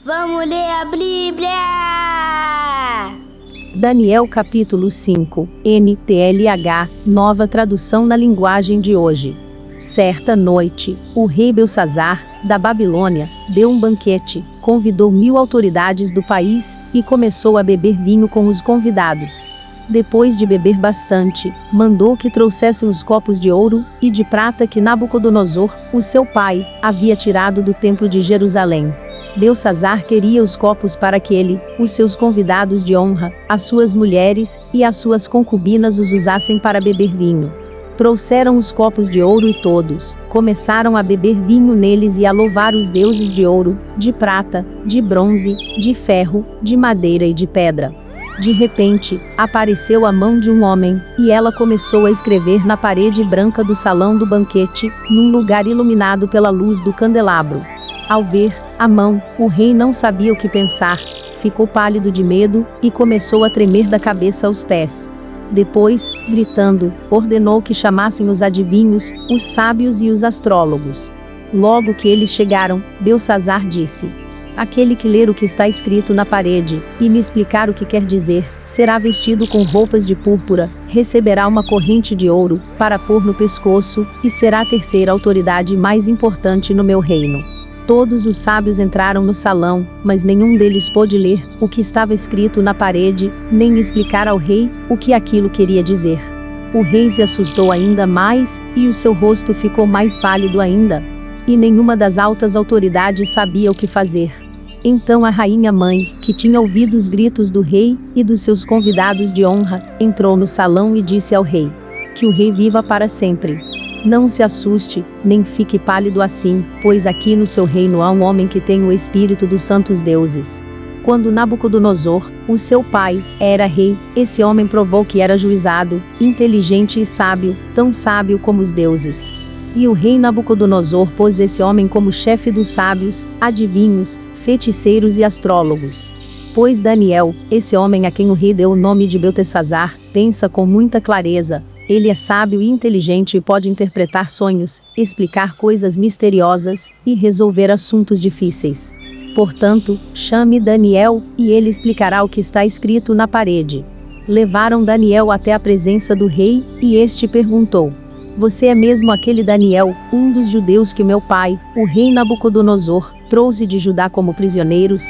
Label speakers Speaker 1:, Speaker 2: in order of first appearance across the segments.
Speaker 1: Vamos ler a Bíblia!
Speaker 2: Daniel capítulo 5, NTLH, nova tradução na linguagem de hoje. Certa noite, o rei Belsazar, da Babilônia, deu um banquete, convidou 1000 autoridades do país, e começou a beber vinho com os convidados. Depois de beber bastante, mandou que trouxessem os copos de ouro e de prata que Nabucodonosor, o seu pai, havia tirado do templo de Jerusalém. Belsazar queria os copos para que ele, os seus convidados de honra, as suas mulheres e as suas concubinas os usassem para beber vinho. Trouxeram os copos de ouro e todos começaram a beber vinho neles e a louvar os deuses de ouro, de prata, de bronze, de ferro, de madeira e de pedra. De repente, apareceu a mão de um homem, e ela começou a escrever na parede branca do salão do banquete, num lugar iluminado pela luz do candelabro. Ao ver a mão, o rei não sabia o que pensar, ficou pálido de medo, e começou a tremer da cabeça aos pés. Depois, gritando, ordenou que chamassem os adivinhos, os sábios e os astrólogos. Logo que eles chegaram, Belsazar disse: aquele que ler o que está escrito na parede, e me explicar o que quer dizer, será vestido com roupas de púrpura, receberá uma corrente de ouro, para pôr no pescoço, e será a terceira autoridade mais importante no meu reino. Todos os sábios entraram no salão, mas nenhum deles pôde ler o que estava escrito na parede, nem explicar ao rei o que aquilo queria dizer. O rei se assustou ainda mais, e o seu rosto ficou mais pálido ainda. E nenhuma das altas autoridades sabia o que fazer. Então a rainha mãe, que tinha ouvido os gritos do rei e dos seus convidados de honra, entrou no salão e disse ao rei: que o rei viva para sempre. Não se assuste, nem fique pálido assim, pois aqui no seu reino há um homem que tem o espírito dos santos deuses. Quando Nabucodonosor, o seu pai, era rei, esse homem provou que era juizado, inteligente e sábio, tão sábio como os deuses. E o rei Nabucodonosor pôs esse homem como chefe dos sábios, adivinhos, feiticeiros e astrólogos. Pois Daniel, esse homem a quem o rei deu o nome de Beltesazar, pensa com muita clareza. Ele é sábio e inteligente e pode interpretar sonhos, explicar coisas misteriosas e resolver assuntos difíceis. Portanto, chame Daniel, e ele explicará o que está escrito na parede. Levaram Daniel até a presença do rei, e este perguntou: você é mesmo aquele Daniel, um dos judeus que meu pai, o rei Nabucodonosor, trouxe de Judá como prisioneiros?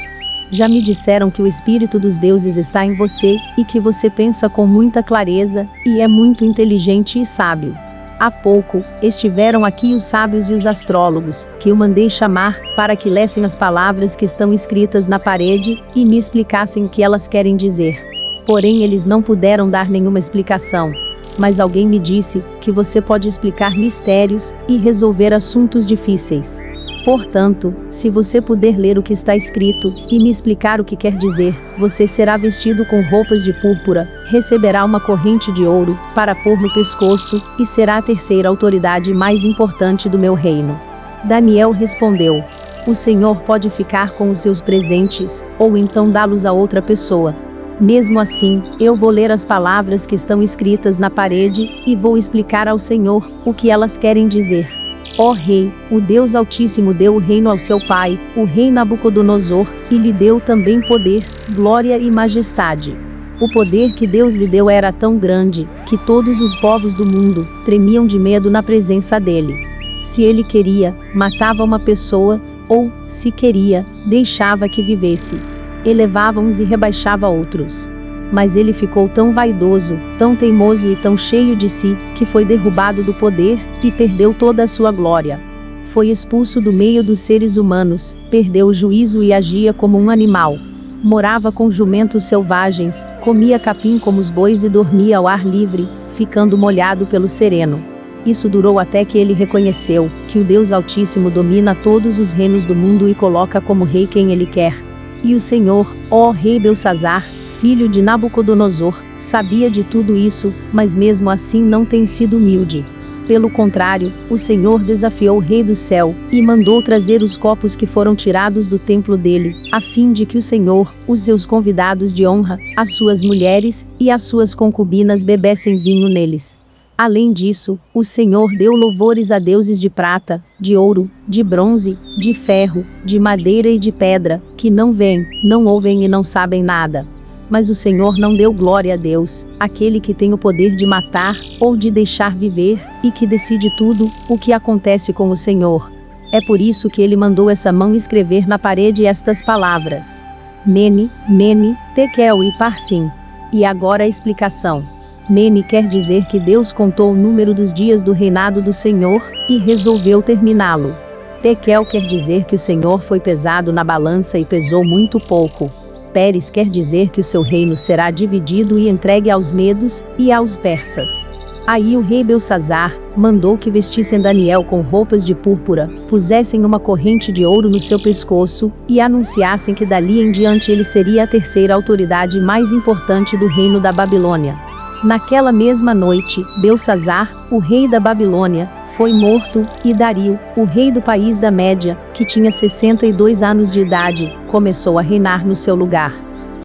Speaker 2: Já me disseram que o espírito dos deuses está em você, e que você pensa com muita clareza, e é muito inteligente e sábio. Há pouco, estiveram aqui os sábios e os astrólogos, que eu mandei chamar, para que lessem as palavras que estão escritas na parede, e me explicassem o que elas querem dizer. Porém eles não puderam dar nenhuma explicação. Mas alguém me disse, que você pode explicar mistérios, e resolver assuntos difíceis. Portanto, se você puder ler o que está escrito, e me explicar o que quer dizer, você será vestido com roupas de púrpura, receberá uma corrente de ouro, para pôr no pescoço, e será a terceira autoridade mais importante do meu reino. Daniel respondeu: o Senhor pode ficar com os seus presentes, ou então dá-los a outra pessoa. Mesmo assim, eu vou ler as palavras que estão escritas na parede, e vou explicar ao Senhor o que elas querem dizer. Ó Rei, o Deus Altíssimo deu o reino ao seu pai, o rei Nabucodonosor, e lhe deu também poder, glória e majestade. O poder que Deus lhe deu era tão grande, que todos os povos do mundo tremiam de medo na presença dele. Se ele queria, matava uma pessoa, ou, se queria, deixava que vivesse. Elevava uns e rebaixava outros. Mas ele ficou tão vaidoso, tão teimoso e tão cheio de si, que foi derrubado do poder, e perdeu toda a sua glória. Foi expulso do meio dos seres humanos, perdeu o juízo e agia como um animal. Morava com jumentos selvagens, comia capim como os bois e dormia ao ar livre, ficando molhado pelo sereno. Isso durou até que ele reconheceu, que o Deus Altíssimo domina todos os reinos do mundo e coloca como rei quem ele quer. E o Senhor, ó rei Belsazar, filho de Nabucodonosor, sabia de tudo isso, mas mesmo assim não tem sido humilde. Pelo contrário, o Senhor desafiou o rei do céu, e mandou trazer os copos que foram tirados do templo dele, a fim de que o Senhor, os seus convidados de honra, as suas mulheres, e as suas concubinas bebessem vinho neles. Além disso, o Senhor deu louvores a deuses de prata, de ouro, de bronze, de ferro, de madeira e de pedra, que não veem, não ouvem e não sabem nada. Mas o Senhor não deu glória a Deus, aquele que tem o poder de matar, ou de deixar viver, e que decide tudo, o que acontece com o Senhor. É por isso que ele mandou essa mão escrever na parede estas palavras: Mene, Mene, Tekel e Parsim. E agora a explicação. Mene quer dizer que Deus contou o número dos dias do reinado do Senhor, e resolveu terminá-lo. Tekel quer dizer que o Senhor foi pesado na balança e pesou muito pouco. Pérez quer dizer que o seu reino será dividido e entregue aos medos e aos persas. Aí o rei Belsazar mandou que vestissem Daniel com roupas de púrpura, pusessem uma corrente de ouro no seu pescoço, e anunciassem que dali em diante ele seria a terceira autoridade mais importante do reino da Babilônia. Naquela mesma noite, Belsazar, o rei da Babilônia, foi morto, e Dario, o rei do país da Média, que tinha 62 anos de idade, começou a reinar no seu lugar.